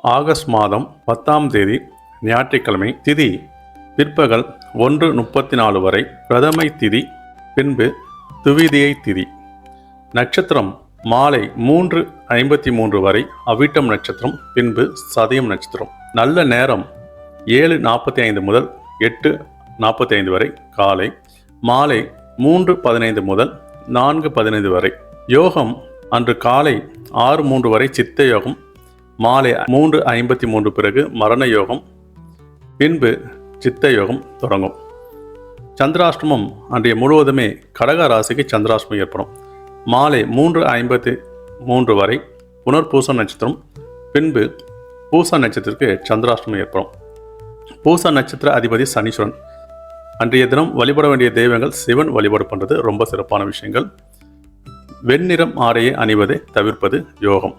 August மாதம் 10ஆம் தேதி ஞாயிற்றுக்கிழமை. திதி பிற்பகல் 1:34 வரை பிரதமை திதி, பின்பு துவிதியை திதி. நட்சத்திரம் மாலை 3:53 வரை அவிட்டம் நட்சத்திரம், பின்பு சதயம் நட்சத்திரம். நல்ல நேரம் 7:45 முதல் 8:45 வரை காலை, மாலை 3:15 முதல் 4:15 வரை. யோகம் அன்று காலை 6:03 வரை சித்த யோகம், மாலை 3:53 பிறகு மரண யோகம், பின்பு சித்த யோகம் தொடங்கும். சந்திராஷ்டமம் அன்றைய முழுவதுமே கடக ராசிக்கு சந்திராஷ்டமம் ஏற்படும். மாலை 3:53 வரை புனர்பூச நட்சத்திரம், பின்பு பூச நட்சத்திரத்திற்கு சந்திராஷ்டமம் ஏற்படும். பூச நட்சத்திர அதிபதி சனீஸ்வரன். அன்றைய தினம் வழிபட வேண்டிய தெய்வங்கள் சிவன் வழிபாடு பண்ணுறது ரொம்ப சிறப்பான விஷயங்கள். வெண்ணிறம் ஆடையை அணிவதை தவிர்ப்பது யோகம்.